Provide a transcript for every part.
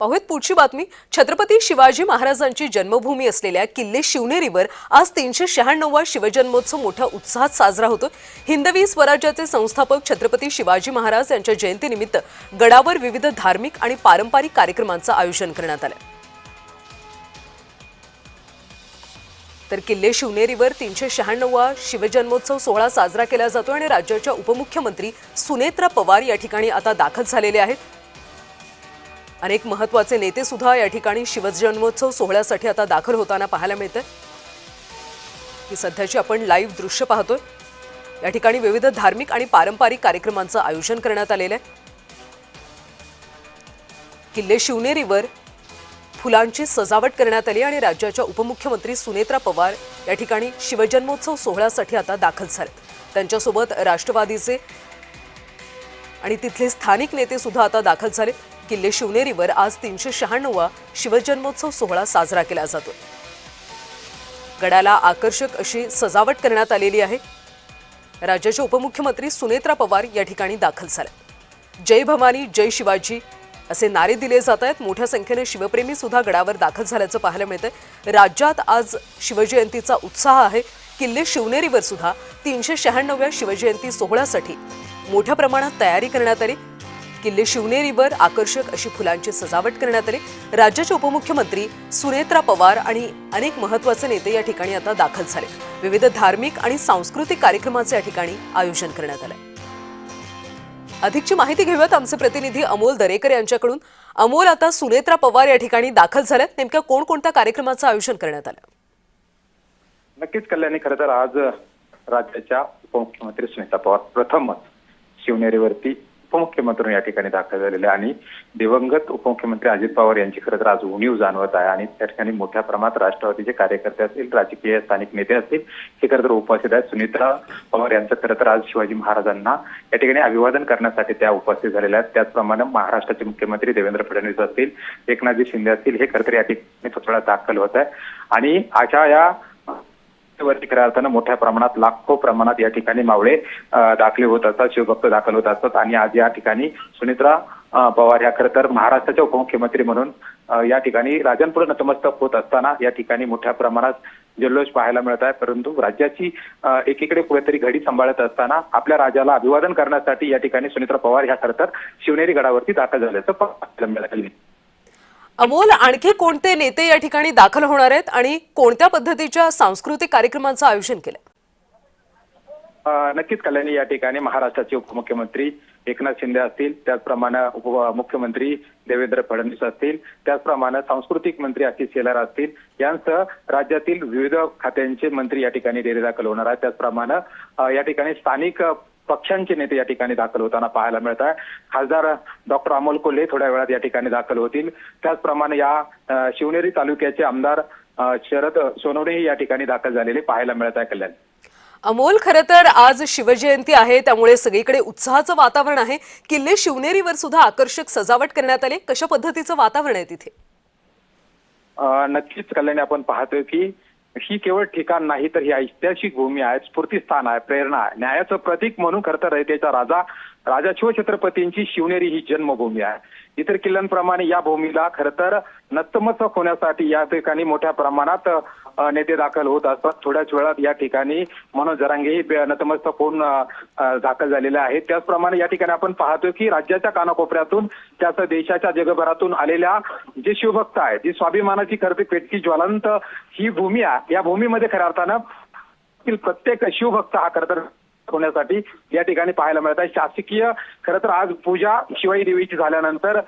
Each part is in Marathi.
पाहूयात पुढची बातमी। छत्रपती शिवाजी महाराजांची जन्मभूमी असलेल्या किल्ले शिवनेरीवर आज 396वा शिवजन्मोत्सव मोठ्या उत्साहात साजरा होतो। हिंदवी स्वराज्याचे संस्थापक छत्रपती शिवाजी महाराज यांच्या जयंतीनिमित्त गडावर विविध धार्मिक आणि पारंपरिक कार्यक्रमांचं आयोजन करण्यात आलं। तर किल्ले शिवनेरीवर 396वा शिवजन्मोत्सव सोहळा साजरा केला जातो आणि राज्याच्या उपमुख्यमंत्री सुनेत्रा पवार या ठिकाणी आता दाखल झालेले आहेत। अनेक महत्त्वाचे नेते सुद्धा या ठिकाणी शिवजन्मोत्सव सोहळ्यासाठी आता दाखल होताना पाहायला मिळतात। ही सध्याची आपण लाईव्ह दृश्य पाहतोय। या ठिकाणी विविध धार्मिक आणि पारंपरिक कार्यक्रमांचं आयोजन करण्यात आलेलं आहे। किल्ले शिवनेरीवर फुलांची सजावट करण्यात आली आणि राज्याच्या उपमुख्यमंत्री सुनेत्रा पवार या ठिकाणी शिवजन्मोत्सव सोहळ्यासाठी आता दाखल झाले। त्यांच्यासोबत राष्ट्रवादीचे आणि तिथले स्थानिक नेते सुद्धा आता दाखल झाले। किल्ले शिवनेरीवर आज 396वा शिवजन्मोत्सव सोहळा साजरा केला जातो। गडाला आकर्षक अशी सजावट करण्यात आलेली आहे। राज्याचे उपमुख्यमंत्री सुनेत्रा पवार या ठिकाणी दाखल झाले। जय भवानी जय शिवाजी असे नारे दिले जात आहेत। मोठ्या संख्येने शिवप्रेमी सुद्धा गडावर दाखल झाल्याचं पाहायला मिळतंय। राज्यात आज शिवजयंतीचा उत्साह आहे। किल्ले शिवनेरीवर सुद्धा 396व्या शिवजयंती सोहळ्यासाठी मोठ्या प्रमाणात तयारी करण्यात आली। किल्ले शिवनेरीवर आकर्षक अशी फुलांची सजावट करण्यात आली। राज्याचे उपमुख्यमंत्री सुनेत्रा पवार आणि अनेक महत्त्वाचे नेते या ठिकाणी आता दाखल झाले। विविध धार्मिक आणि सांस्कृतिक कार्यक्रमांचे या ठिकाणी आयोजन करण्यात आले। अधिकची माहिती घेऊयात आमचे प्रतिनिधी अमोल दरेकर यांच्याकडून। अमोल, आता सुनेत्रा पवार या ठिकाणी दाखल झाल्यात, नेमक्या कोणकोणत्या कार्यक्रमाचं आयोजन करण्यात आलं? नक्कीच कल्याणी, खरं तर आज राज्याच्या उपमुख्यमंत्री सुनेत्रा पवार प्रथमच शिवनेरीवरती उपमुख्यमंत्री या ठिकाणी दाखल झालेले आणि दिवंगत उपमुख्यमंत्री अजित पवार यांची खरं तर आज उणीव जाणवत आहे आणि त्या ठिकाणी मोठ्या प्रमाणात राष्ट्रवादीचे कार्यकर्ते असतील, राजकीय स्थानिक नेते असतील, हे खरं तर उपस्थित आहेत। सुनेत्रा पवार यांचं खरं तर आज शिवाजी महाराजांना या ठिकाणी अभिवादन करण्यासाठी त्या उपस्थित झालेल्या आहेत। त्याचप्रमाणे महाराष्ट्राचे मुख्यमंत्री देवेंद्र फडणवीस असतील, एकनाथजी शिंदे असतील, हे खरं तर या ठिकाणी सोहळ्यात दाखल होत आहे आणि अशा या वरती खऱ्या अर्थानं मोठ्या प्रमाणात लाखो प्रमाणात या ठिकाणी मावळे दाखले होत असतात, शिवभक्त दाखल होत असतात आणि आज या ठिकाणी सुनेत्रा पवार या खरं तर महाराष्ट्राच्या उपमुख्यमंत्री म्हणून या ठिकाणी राजांपुढे नतमस्तक होत असताना या ठिकाणी मोठ्या प्रमाणात जल्लोष पाहायला मिळत आहे। परंतु राज्याची एकीकडे कुठेतरी घडी सांभाळत असताना आपल्या राजाला अभिवादन करण्यासाठी या ठिकाणी सुनेत्रा पवार ह्या खरं तर शिवनेरी गडावरती दाखल झाल्याचं पाहायला मिळालं। अमोल, आणखी कोणते नेते या ठिकाणी दाखल होणार आहेत आणि कोणत्या पद्धतीच्या सांस्कृतिक कार्यक्रमांचं आयोजन केलं? नक्कीच कल्याणी, या ठिकाणी महाराष्ट्राचे उपमुख्यमंत्री एकनाथ शिंदे असतील, त्याचप्रमाणे उपमुख्यमंत्री देवेंद्र फडणवीस असतील, त्याचप्रमाणे सांस्कृतिक मंत्री आशिष शेलार असतील, यांसह राज्यातील विविध खात्यांचे मंत्री या ठिकाणी डेरे दाखल होणार आहेत। त्याचप्रमाणे या ठिकाणी स्थानिक पक्षांचे नेते या ठिकाणी दाखल होताना पाहायला मिळत आहे। खासदार डॉक्टर अमोल कोल्हे थोड्या वेळात या ठिकाणी दाखल होतील। त्याचप्रमाणे या शिवनेरी तालुक्याचे आमदार शरद सोनवणे या ठिकाणी दाखल झालेले पाहायला मिळत आहे। कल्याण अमोल, खरं तर आज शिवजयंती आहे, त्यामुळे सगळीकडे उत्साहाचं वातावरण आहे। किल्ले शिवनेरीवर सुद्धा आकर्षक सजावट करण्यात आली। कशा पद्धतीचं वातावरण आहे तिथे? नक्कीच कल्याणी, आपण पाहतोय की ही केवळ ठिकाण नाही तर ही ऐतिहासिक भूमी आहे, स्फूर्तीस्थान आहे, प्रेरणा आहे, न्यायाचं प्रतीक म्हणून खरं तर रयतेचा राजा शिवछत्रपतींची शिवनेरी ही जन्मभूमी आहे। इतर किल्ल्यांप्रमाणे या भूमीला खरं तर नतमस्तक होण्यासाठी या ठिकाणी मोठ्या प्रमाणात नेते दाखल होत असतात। थोड्याच वेळात या ठिकाणी मनोज जरांगेही नतमस्तक होऊन दाखल झालेले आहेत। त्याचप्रमाणे या ठिकाणी आपण पाहतोय की राज्याच्या कानाकोपऱ्यातून त्याचं देशाच्या जगभरातून आलेल्या जे शिवभक्त आहेत, जी स्वाभिमानाची खरं पेटती ज्वलंत ही भूमी आहे, या भूमीमध्ये खऱ्या अर्थानं प्रत्येक शिवभक्त हा खरं तर होण्यासाठी या ठिकाणी पाहायला मिळत आहे। शासकीय खरं तर आज पूजा शिवाई देवीची झाल्यानंतर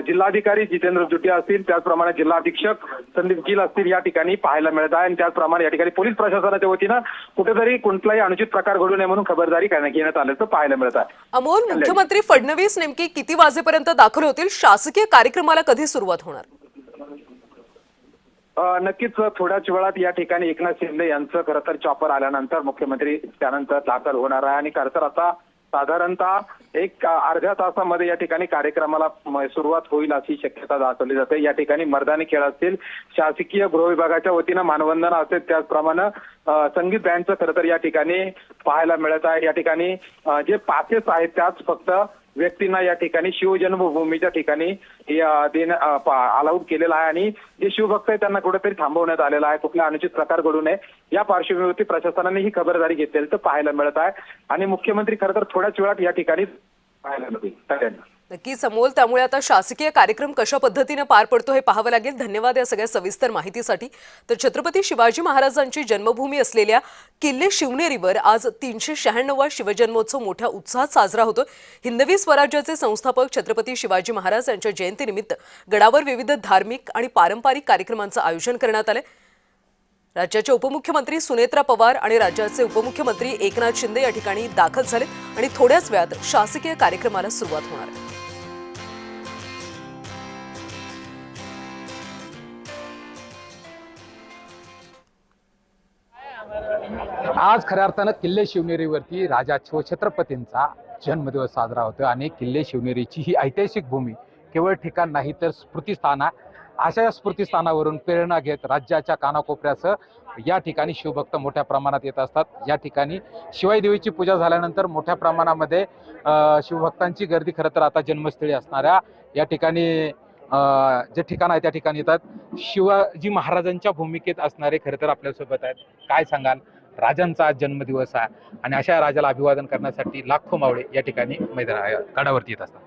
जिल्हाधिकारी जितेंद्र जुटे असतील, त्याचप्रमाणे जिल्हा अधीक्षक संदीप गिल असतील या ठिकाणी पाहायला मिळत आहे आणि त्याचप्रमाणे या ठिकाणी पोलीस प्रशासनाच्या वतीनं कुठेतरी कोणताही अनुचित प्रकार घडू नये म्हणून खबरदारी घेण्यात आल्याचं पाहायला मिळत आहे। अमोल, मुख्यमंत्री फडणवीस नेमकी किती वाजेपर्यंत दाखल होतील? शासकीय कार्यक्रमाला कधी सुरुवात होणार? नक्कीच थोड्याच वेळात या ठिकाणी एकनाथ शिंदे यांचं खरं तर चॉपर आल्यानंतर मुख्यमंत्री त्यानंतर दाखल होणार आहे आणि खरं तर आता साधारणतः एक अर्ध्या तासामध्ये या ठिकाणी कार्यक्रमाला सुरुवात होईल अशी शक्यता दाखवली जाते। या ठिकाणी मर्दानी खेळ असतील, शासकीय गृह विभागाच्या वतीनं मानवंदना असेल, त्याचप्रमाणे संगीत बँडचं खरं तर या ठिकाणी पाहायला मिळत आहे। या ठिकाणी जे पासेस आहेत त्याच फक्त व्यक्तींना या ठिकाणी शिवजन्मभूमीच्या ठिकाणी अलाउड केलेला आहे आणि जे शिवभक्त आहेत त्यांना कुठेतरी थांबवण्यात आलेला आहे. कुठला अनुचित प्रकार घडू नये या पार्श्वभूमीवरती प्रशासनाने ही खबरदारी घेतलेली तर पाहायला मिळत आहे आणि मुख्यमंत्री खरं तर थोड्याच वेळात या ठिकाणी पाहायला मिळतील सगळ्यांना. नक्कीच अमोल, त्यामुळे आता शासकीय कार्यक्रम कशा पद्धतीने पार पडतो हे पाहावं लागेल. धन्यवाद या सगळ्या सविस्तर माहितीसाठी. तर छत्रपती शिवाजी महाराजांची जन्मभूमी असलेल्या किल्ले शिवनेरीवर आज 396वा शिवजन्मोत्सव मोठ्या उत्साहात साजरा होतो. हिंदवी स्वराज्याचे संस्थापक छत्रपती शिवाजी महाराज यांच्या जयंतीनिमित्त गडावर विविध धार्मिक आणि पारंपरिक कार्यक्रमांचं आयोजन करण्यात आलंय. राज्याचे उपमुख्यमंत्री सुनेत्रा पवार आणि राज्याचे उपमुख्यमंत्री एकनाथ शिंदे या ठिकाणी दाखल झाले आणि थोड्याच वेळात शासकीय कार्यक्रमाला सुरुवात होणार आहे. आज खऱ्या अर्थानं किल्ले शिवनेरीवरती राजा छत्रपतींचा जन्मदिवस साजरा होतो आणि किल्ले शिवनेरीची ही ऐतिहासिक भूमी केवळ ठिकाण नाही तर स्मृतिस्थान, अशा स्मृतिस्थानावरून प्रेरणा घेत राज्याच्या कानाकोपऱ्यासह या ठिकाणी शिवभक्त मोठ्या प्रमाणात येत असतात. या ठिकाणी शिवाई देवीची पूजा झाल्यानंतर मोठ्या प्रमाणामध्ये शिवभक्तांची गर्दी खरं तर आता जन्मस्थळी असणाऱ्या या ठिकाणी जे ठिकाण आहे त्या ठिकाणी येतात. शिवाजी महाराजांच्या भूमिकेत असणारे खरं तर आपल्यासोबत आहेत. काय सांगाल, राजांचा आज जन्मदिवस आहे आणि अशा राजाला अभिवादन करण्यासाठी लाखो मावळे या ठिकाणी गडावरती येत असतात.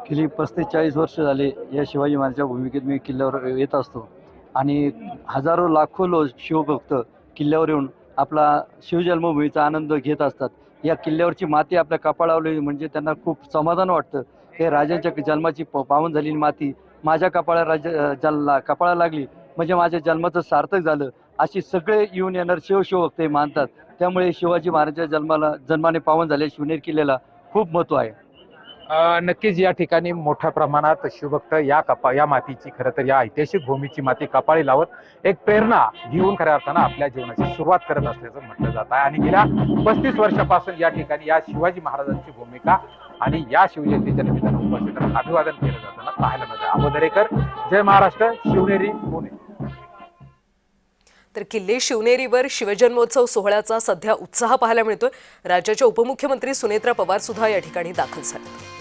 गेली 35-40 वर्ष झाले या शिवाजी महाराजांच्या भूमिकेत मी किल्ल्यावर येत असतो आणि हजारो लाखो शिवभक्त किल्ल्यावर येऊन आपला शिवजन्मभूमीचा आनंद घेत असतात. या किल्ल्यावरची माती आपल्या कपाळावर म्हणजे त्यांना खूप समाधान वाटतं. हे राजांच्या जन्माची पावन झालेली माती माझ्या कपाळाला लागली म्हणजे माझ्या जन्माचं सार्थक झालं अशी सगळे येऊन येणार शिवभक्त हे मानतात. त्यामुळे शिवाजी महाराजांच्या जन्माने पावन झालेल्या शिवनेरी किल्ल्याला खूप महत्त्व आहे. नक्कीच या ठिकाणी मोठ्या प्रमाणात शिवभक्त या मातीची खरं तर या ऐतिहासिक भूमीची माती कपाळी लावत एक प्रेरणा घेऊन खऱ्या अर्थानं आपल्या जीवनाची सुरुवात करत असल्याचं म्हटलं जात आहे. आणि गेल्या 35 वर्षापासून या ठिकाणी या शिवाजी महाराजांची भूमिका आणि या शिवजयंतीच्या निमित्तानं उपस्थित अभिवादन केलं जाताना पाहायला मिळतं. अबोदरेकर, जय महाराष्ट्र, शिवनेरी, पुणे. तर किल्ले शिवनेरीवर शिवजन्मोत्सव सोहळ्याचा सध्या उत्साह पाहायला मिळतोय. राज्याच्या उपमुख्यमंत्री सुनेत्रा पवार सुद्धा या ठिकाणी दाखल झाले.